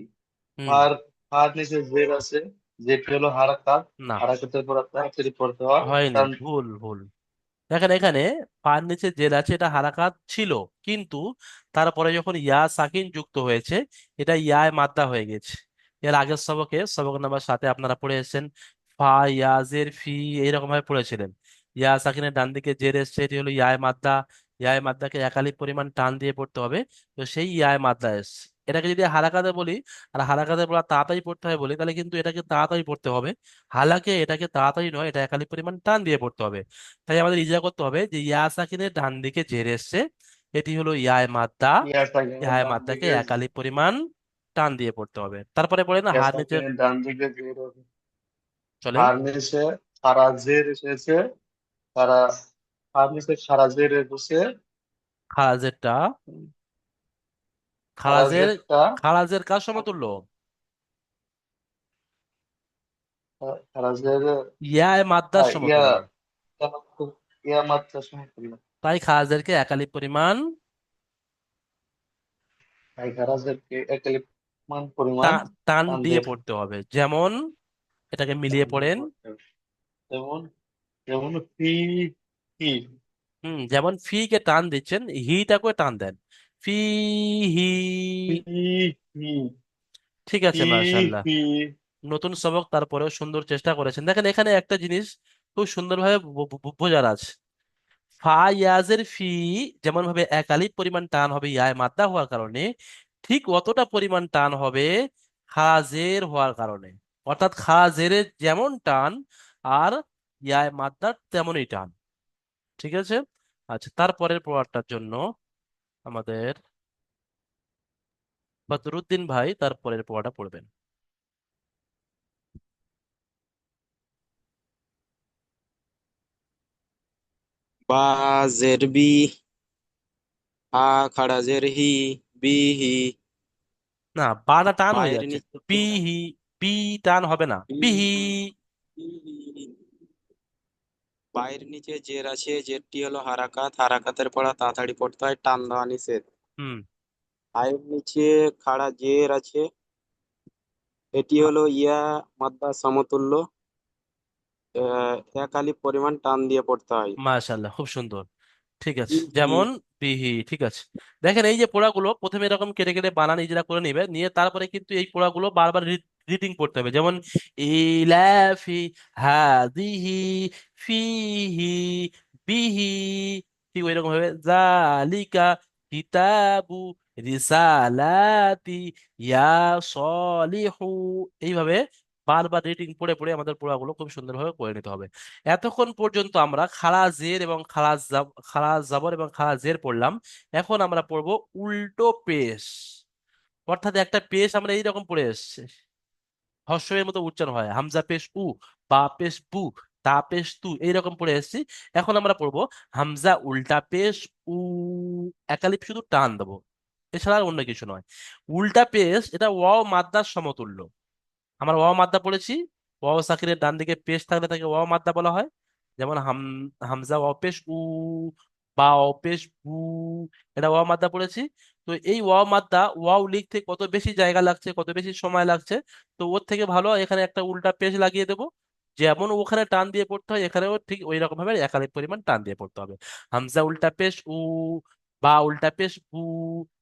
হুম। ফার ফার নিচে জের আছে, যেটি হলো হারাকাত। না, হারাকাতের পর তাড়াতাড়ি পড়তে হয়, হয়নি, কারণ ভুল ভুল। দেখেন এখানে পার নিচে জের আছে, এটা হারাকাত ছিল, কিন্তু তারপরে যখন ইয়া সাকিন যুক্ত হয়েছে, এটা ইয়ায় মাদ্দা হয়ে গেছে। এর আগের সবক নাম্বার 7-এ আপনারা পড়ে এসেছেন, ফা ইয়াজের ফি, এইরকম ভাবে পড়েছিলেন। ইয়া সাকিনের ডান দিকে জের এসছে, এটি হলো ইয়ায় মাদ্দা। ইয়ায় মাদ্দাকে একালিক পরিমাণ টান দিয়ে পড়তে হবে, তো সেই ইয়ায় মাদ্দা এসছে। এটাকে যদি হারাকাতে বলি, আর হারাকাতে বলা তাড়াতাড়ি পড়তে হয় বলি, তাহলে কিন্তু এটাকে তাড়াতাড়ি পড়তে হবে। হালাকে এটাকে তাড়াতাড়ি নয়, এটা একালিক পরিমাণ টান দিয়ে পড়তে হবে। তাই আমাদের ইজা করতে হবে যে ইয়া সাকিনের ডান দিকে জের এসছে, এটি হলো ইয়ায় মাদ্দা। ইয়ার সাকিনের ইয়ায় ডান মাদ্দাকে দিকে, একালি পরিমাণ টান দিয়ে পড়তে হবে। তারপরে পড়ে না ইয়ার হার নিচে, সাকিনের ডান দিকে জের আছে। চলেন। হার নিচে খারা জের এসেছে, খারা, হার নিচে খারা জের এসেছে। খারাজেরটা, খারা খারাজের জেরটা, খারাজের কার সমতুল্য? খারা জের, ইয়ায় মাদ্দার ইয়া, সমতুল্য। ইয়া মাত্রা সমতুল্য। তাই খারাজেরকে একালি পরিমাণ তাই খারা জেরকে এক পরিমাণ টান টান দিয়ে দিয়ে পড়তে হবে। যেমন এটাকে টান মিলিয়ে দিয়ে পড়েন। পড়তে হবে। যেমন, যেমন ফি হি, যেমন ফি কে টান দিচ্ছেন, হিটাকে টান দেন, ফি হি। ফি হি, ঠিক আছে, ফি মাশাআল্লাহ। হি। নতুন সবক, তারপরেও সুন্দর চেষ্টা করেছেন। দেখেন এখানে একটা জিনিস খুব সুন্দরভাবে বোঝার আছে। ফা ইয়াজের ফি, যেমন ভাবে এক আলিফ পরিমাণ টান হবে ইয়ায় মাদ্দা হওয়ার কারণে, ঠিক অতটা পরিমাণ টান হবে খাজের হওয়ার কারণে। অর্থাৎ খাজের যেমন টান, আর ইয়ায় মাদ্দার তেমনই টান। ঠিক আছে। আচ্ছা, তারপরের পড়াটার জন্য আমাদের বদরুদ্দিন ভাই তারপরের পড়াটা পড়বেন। বা জের বি, হা খাড়া জের হি, বিহি। না, বাটা টান হয়ে পায়ের যাচ্ছে, নিচে পিহি, পি টান হবে না, পিহি। বিহি। পায়ের নিচে জের আছে, জেরটি হলো হারাকাত। হারাকাতের পড়া তাড়াতাড়ি পড়তে হয়, টান দেওয়া নিষেধ। হুম। পায়ের নিচে খাড়া জের আছে, এটি হলো ইয়া মাদ্দা সমতুল্য। এক আলিফ পরিমাণ টান দিয়ে পড়তে হয়। মাশাআল্লাহ, খুব সুন্দর। ঠিক আছে, বিহি। যেমন বিহি, ঠিক আছে। দেখেন এই যে পোড়াগুলো প্রথমে এরকম কেটে কেটে বানান ইজরা করে নিবে, নিয়ে তারপরে কিন্তু এই পোড়াগুলো বারবার রিডিং করতে হবে। যেমন ইলাফি, হাদিহি, ফিহি, বিহি। ঠিক ওইরকম ভাবে জালিকা কিতাবু, রিসালাতি, ইয়া সলিহু, এইভাবে বারবার রিডিং পড়ে পড়ে আমাদের পোড়াগুলো খুব সুন্দরভাবে করে নিতে হবে। এতক্ষণ পর্যন্ত আমরা খাড়া জের এবং খাড়া জাবর এবং খাড়া জের পড়লাম। এখন আমরা পড়বো উল্টো পেশ। অর্থাৎ একটা পেশ আমরা এইরকম পড়ে এসছি, হর্ষের মতো উচ্চারণ হয়, হামজা পেশ উ, বা পেশ বু, তা পেশ তু, এইরকম পড়ে এসেছি। এখন আমরা পড়বো হামজা উল্টা পেশ উ, একালিপ শুধু টান দেবো, এছাড়া আর অন্য কিছু নয়। উল্টা পেশ এটা ওয়াও মাদ্দার সমতুল্য। আমরা ওয়াও মাদ্দা পড়েছি, ওয়াও সাকিনের ডান দিকে পেশ থাকলে তাকে ওয়াও মাদ্দা বলা হয়। যেমন হামজা ওয়াও পেশ উ, বা ওয়াও পেশ বু, এটা ওয়াও মাদ্দা পড়েছি। তো এই ওয়াও মাদ্দা ওয়াও লিখতে কত বেশি জায়গা লাগছে, কত বেশি সময় লাগছে, তো ওর থেকে ভালো এখানে একটা উল্টা পেশ লাগিয়ে দেবো। যেমন ওখানে টান দিয়ে পড়তে হয়, এখানেও ঠিক ওই রকম ভাবে একাধিক পরিমাণ টান দিয়ে পড়তে হবে। হামজা উল্টা পেশ উ, বা উল্টা পেশ বু,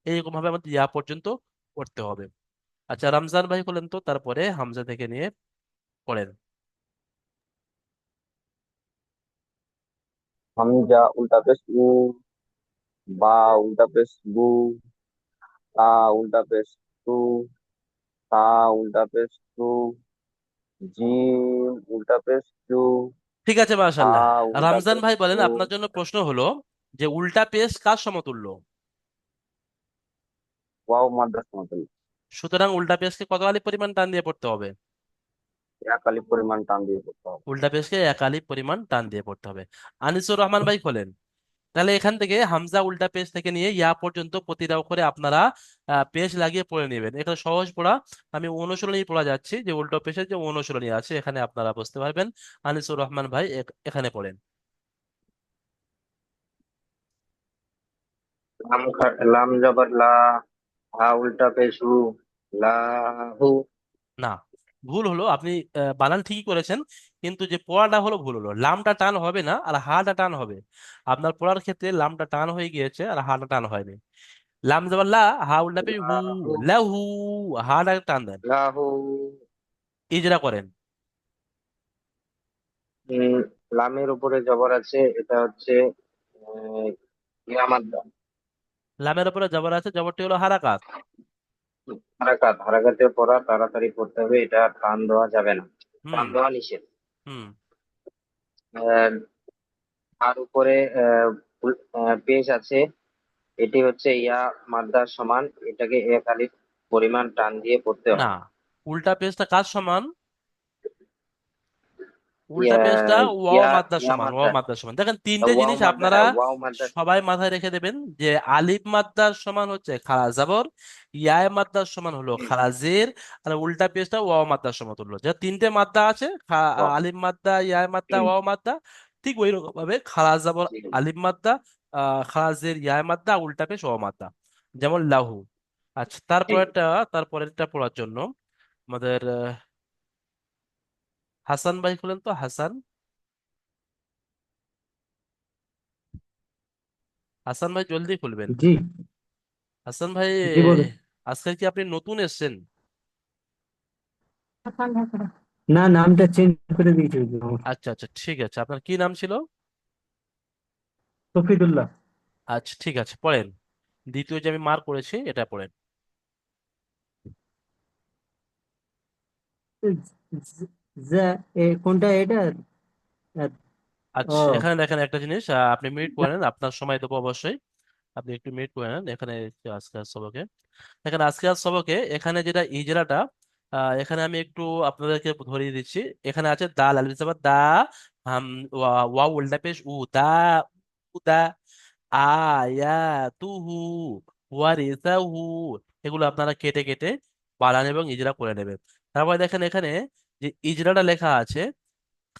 এইরকম ভাবে আমাদের ইয়া পর্যন্ত পড়তে হবে। আচ্ছা, রমজান ভাই বলেন তো তারপরে হামজা থেকে নিয়ে পড়েন। হামজা উল্টা পেশ উ, বা উল্টা পেশ বু, তা উল্টা পেশ তু, তা উল্টা পেশ তু, জিম উল্টা পেশ চু, ঠিক আছে, হা মাশাল্লাহ। উল্টা রমজান পেশ ভাই বলেন, হু। আপনার জন্য প্রশ্ন হলো যে উল্টা পেশ কার সমতুল্য? ওয়াও মাদ্রাস সমতুল্য। সুতরাং উল্টা পেশকে কত আলিফ পরিমাণ টান দিয়ে পড়তে হবে? এক আলিফ পরিমাণ টান দিয়ে পড়তে হবে। উল্টা পেশকে এক আলিফ পরিমাণ টান দিয়ে পড়তে হবে। আনিসুর রহমান ভাই বলেন, তাহলে এখান থেকে হামজা উল্টা পেশ থেকে নিয়ে ইয়া পর্যন্ত প্রতিটা অক্ষরে আপনারা পেশ লাগিয়ে পড়ে নেবেন। এটা সহজ পড়া, আমি অনুশীলনী পড়া যাচ্ছি, যে উল্টো পেশের যে অনুশীলনী আছে এখানে আপনারা বুঝতে পারবেন। আনিসুর রহমান ভাই এখানে পড়েন। লাম জবর লা, হা উল্টা পেশ হু, লাহু। না, ভুল হলো। আপনি বানান ঠিকই করেছেন, কিন্তু যে পড়াটা হলো ভুল হলো। লামটা টান হবে না, আর হাটা টান হবে। আপনার পড়ার ক্ষেত্রে লামটা টান হয়ে গিয়েছে আর হাটা টান হয়নি। লাম জবর লা, হা উল্টা পেশ হু, লাহু, লাহু, হাটা টান দেন, লাহু। ইজরা করেন। উম, লামের উপরে জবর আছে, এটা হচ্ছে আহ, ইয়া মাদ্দা। লামের উপরে জবর আছে, জবরটি হলো হারাকাত। হারাকাত, হারাকাতে পড়া তাড়াতাড়ি পড়তে হবে, এটা টান দেওয়া যাবে না, হুম। টান দেওয়া নিষেধ। হুম। আহ, আর উপরে পেশ আছে, এটি হচ্ছে ইয়া মাদ্দার সমান, এটাকে এক আলিফ পরিমাণ টান দিয়ে পড়তে না, হবে। উল্টা পেজটা কার সমান? উল্টা ইয়া পেজটা ওয়াও ইয়া মাদ্দার ইয়া সমান, ওয়াও মাদ্দা, মাদ্দার সমান। দেখেন তিনটে ওয়াও জিনিস মাদ্দা, আপনারা হ্যাঁ ওয়াও মাদ্দা। সবাই মাথায় রেখে দেবেন, যে আলিফ মাদ্দার সমান হচ্ছে খাড়া জাবর, ইয়ায় মাদ্দার সমান হলো খাড়া জের, আর উল্টা পেজটা ওয়াও মাদ্দার সমতুল্য। যে তিনটে মাদ্দা আছে, আলিফ মাদ্দা, ইয়ায় মাদ্দা, ওয়াও মাদ্দা, ঠিক ওই রকম ভাবে খাড়া জাবর, আলিফ মাদ্দা, খাড়া জের, ইয়ায় মাদ্দা, উল্টা পেজ ওয়াও মাদ্দা। যেমন লাহু। আচ্ছা, তারপরেরটা পড়ার জন্য আমাদের হাসান ভাই খুলেন তো, হাসান। হাসান ভাই জলদি খুলবেন। জি। হাসান ভাই, জি বলুন। আজকে কি আপনি নতুন এসেছেন? না, নামটা চেঞ্জ করে দিয়েছি আমার। আচ্ছা আচ্ছা, ঠিক আছে। আপনার কি নাম ছিল? তফিদুল্লাহ। আচ্ছা, ঠিক আছে, পড়েন। দ্বিতীয় যে আমি মার্ক করেছি এটা পড়েন। যা, কোনটা এটা? আচ্ছা, ও এখানে দেখেন একটা জিনিস, আপনি মিউট করে নেন, আপনার সময় দেবো অবশ্যই। আপনি একটু মিউট করে নেন এখানে। আজকের সবকে দেখেন, আজকের সবকে এখানে যেটা ইজরাটা, এখানে আমি একটু আপনাদেরকে ধরিয়ে দিচ্ছি। এখানে আছে দা, লাল জবর দা, হাম, ওয়াও উল্টা পেশ উ, দা, উদা, আয়াতুহু, ওয়ারিসাহু, এগুলো আপনারা কেটে কেটে বানান এবং ইজরা করে নেবেন। তারপরে দেখেন এখানে যে ইজরাটা লেখা আছে,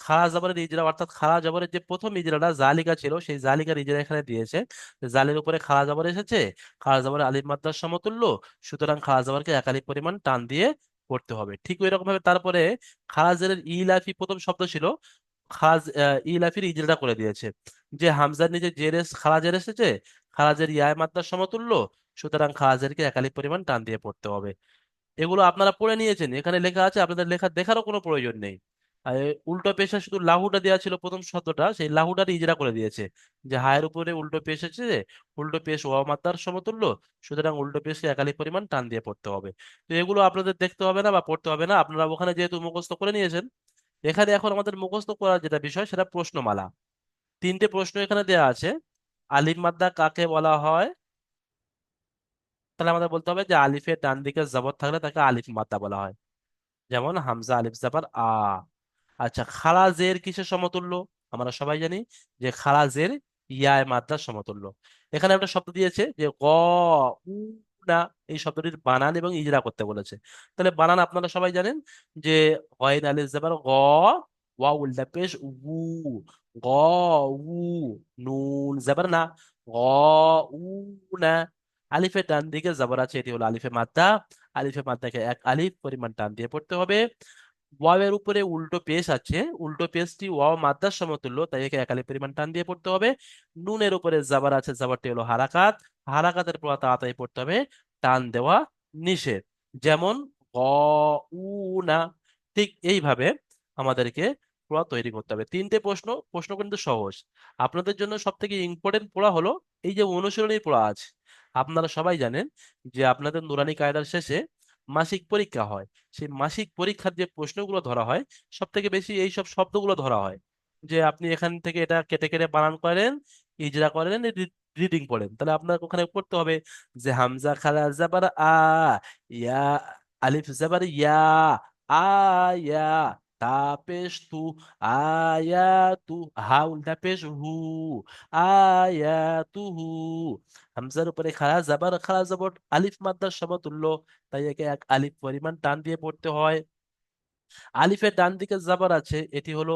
খাড়া জবরের ইজরা, অর্থাৎ খাড়া জবরের যে প্রথম ইজরাটা জালিকা ছিল, সেই জালিকার ইজরা এখানে দিয়েছে। জালের উপরে খাড়া জবর এসেছে, খাড়া জবরের আলিফ মাদ্রার সমতুল্য, সুতরাং খাড়া জবরকে একাধিক পরিমাণ টান দিয়ে পড়তে হবে। ঠিক ওই রকম ভাবে তারপরে খাড়া জেরের ইলাফি প্রথম শব্দ ছিল, ইলাফির ইজরাটা করে দিয়েছে। যে হামজার নিচে জেরেস খাড়া জের এসেছে, খাড়া জের ইয়ায় মাদ্রার সমতুল্য, সুতরাং খাড়া জেরকে একাধিক পরিমাণ টান দিয়ে পড়তে হবে। এগুলো আপনারা পড়ে নিয়েছেন, এখানে লেখা আছে, আপনাদের লেখা দেখারও কোনো প্রয়োজন নেই। আর এই উল্টো পেশা শুধু লাহুটা দেওয়া ছিল প্রথম শব্দটা, সেই লাহুটার ইজরা করে দিয়েছে। যে হায়ের উপরে উল্টো পেশ এসেছে, উল্টো পেশ ওয়াও মাত্রার সমতুল্য, সুতরাং উল্টো পেশকে একাধিক পরিমাণ টান দিয়ে পড়তে হবে। তো এগুলো আপনাদের দেখতে হবে না বা পড়তে হবে না, আপনারা ওখানে যেহেতু মুখস্থ করে নিয়েছেন। এখানে এখন আমাদের মুখস্থ করার যেটা বিষয় সেটা প্রশ্নমালা। তিনটে প্রশ্ন এখানে দেওয়া আছে। আলিফ মাদ্দা কাকে বলা হয়? তাহলে আমাদের বলতে হবে যে আলিফের ডান দিকে জবর থাকলে তাকে আলিফ মাদ্দা বলা হয়। যেমন হামজা আলিফ জাবার আ। আচ্ছা, খালাজের কিসের সমতুল্য? আমরা সবাই জানি যে খালাজের ইয়ায় মাদ্রার সমতুল্য। এখানে একটা শব্দ দিয়েছে যে গ উ না, এই শব্দটির বানান এবং ইজরা করতে বলেছে। তাহলে বানান আপনারা সবাই জানেন যে গয়েন আলিফ জাবার গ, ওয়া উল্টা পেশ উ, গ উ, নুন জাবার না, গ উ না। আলিফের ডান দিকে জাবার আছে, এটি হলো আলিফে মাদ্দা। আলিফে মাদ্দাকে এক আলিফ পরিমাণ টান দিয়ে পড়তে হবে। ওয়াও এর উপরে উল্টো পেশ আছে, উল্টো পেশটি ওয়াও মাদ্দার সমতুল্য, তাই একে একালি পরিমাণ টান দিয়ে পড়তে হবে। নুনের উপরে জাবার আছে, জাবারটি হলো হারাকাত, হারাকাতের পর তাড়াতাড়ি পড়তে হবে, টান দেওয়া নিষেধ। যেমন গ উ না। ঠিক এইভাবে আমাদেরকে পড়া তৈরি করতে হবে। তিনটে প্রশ্ন, প্রশ্ন কিন্তু সহজ। আপনাদের জন্য সব থেকে ইম্পর্টেন্ট পড়া হলো এই যে অনুশীলনী পড়া আছে। আপনারা সবাই জানেন যে আপনাদের নুরানি কায়দার শেষে মাসিক পরীক্ষা হয়। সেই মাসিক পরীক্ষার যে প্রশ্নগুলো ধরা হয়, সব থেকে বেশি এই সব শব্দগুলো ধরা হয়। যে আপনি এখান থেকে এটা কেটে কেটে বানান করেন, ইজরা করেন, রিডিং পড়েন। তাহলে আপনার ওখানে পড়তে হবে যে হামজা খালা জাবার আ, ইয়া আলিফ জাবার ইয়া, আয়া, তা পেশ তু, আয়া তু, হা উল্টা পেশ হু, আয়া তু হু। হামজার উপরে খাড়া জাবার, খাড়া জাবর আলিফ মাদ্দার সমতুল্য, তাই একে এক আলিফ পরিমাণ টান দিয়ে পড়তে হয়। আলিফের ডান দিকে জাবার আছে, এটি হলো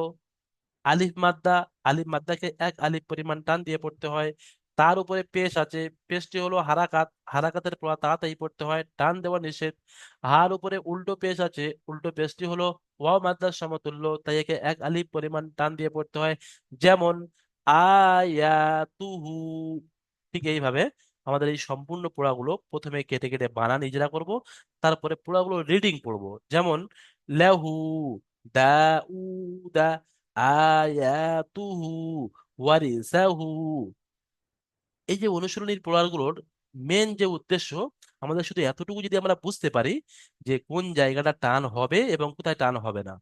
আলিফ মাদ্দা, আলিফ মাদ্দাকে এক আলিফ পরিমাণ টান দিয়ে পড়তে হয়। তার উপরে পেশ আছে, পেশটি হলো হারাকাত, হারাকাতের পর তাড়াতাড়ি পড়তে হয়, টান দেওয়া নিষেধ। হার উপরে উল্টো পেশ আছে, উল্টো পেশটি হলো ওয়াও মাদ্দার সমতুল্য, তাই একে এক আলিফ পরিমাণ টান দিয়ে পড়তে হয়। যেমন আয়াতুহু। ঠিক এইভাবে আমাদের এই সম্পূর্ণ পড়াগুলো প্রথমে কেটে কেটে বানান ইজরা করব, তারপরে পড়াগুলো রিডিং পড়বো। যেমন লাহু, দাউদা, আয়াতুহু, ওয়ারিসাহু। এই যে অনুশীলনীর পড়াগুলোর মেন যে উদ্দেশ্য, আমাদের শুধু এতটুকু যদি আমরা বুঝতে পারি যে কোন জায়গাটা টান হবে এবং কোথায় টান হবে না,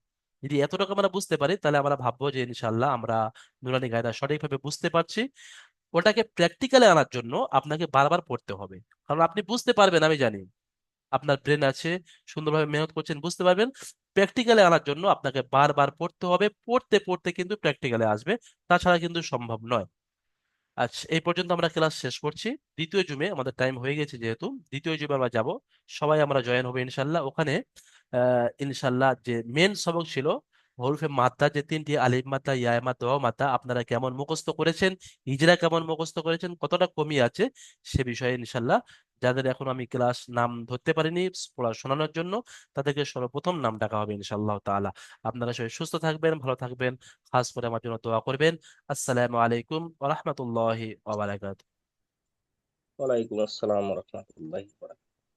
যদি এতটুকু আমরা বুঝতে পারি, তাহলে আমরা ভাববো যে ইনশাল্লাহ আমরা নুরানি কায়দা সঠিকভাবে বুঝতে পারছি। ওটাকে প্র্যাকটিক্যালে আনার জন্য আপনাকে বারবার পড়তে হবে। কারণ আপনি বুঝতে পারবেন, আমি জানি আপনার ব্রেন আছে, সুন্দরভাবে মেহনত করছেন, বুঝতে পারবেন। প্র্যাকটিক্যালে আনার জন্য আপনাকে বারবার পড়তে হবে, পড়তে পড়তে কিন্তু প্র্যাকটিক্যালে আসবে, তাছাড়া কিন্তু সম্ভব নয়। আচ্ছা, এই পর্যন্ত আমরা ক্লাস শেষ করছি। দ্বিতীয় জুমে আমাদের টাইম হয়ে গেছে, যেহেতু দ্বিতীয় জুমে আমরা যাব, সবাই আমরা জয়েন হবে ইনশাল্লাহ। ওখানে ইনশাল্লাহ যে মেন সবক ছিল হরফে মাদ্দা, যে তিনটি আলিফ মাদ্দা, ইয়া মাদ্দা, ওয়া মাদ্দা, আপনারা কেমন মুখস্থ করেছেন, হিজরা কেমন মুখস্থ করেছেন, কতটা কমি আছে, সে বিষয়ে ইনশাল্লাহ যাদের এখন আমি ক্লাস নাম ধরতে পারিনি পড়া শোনানোর জন্য, তাদেরকে সর্বপ্রথম নাম ডাকা হবে ইনশাল্লাহ তাআলা। আপনারা সবাই সুস্থ থাকবেন, ভালো থাকবেন, খাস করে আমার জন্য দোয়া করবেন। আসসালামু আলাইকুম ওয়া রাহমাতুল্লাহি ওয়া বারাকাতুহু। ওয়ালাইকুম আসসালাম রহমতুল্লাহ।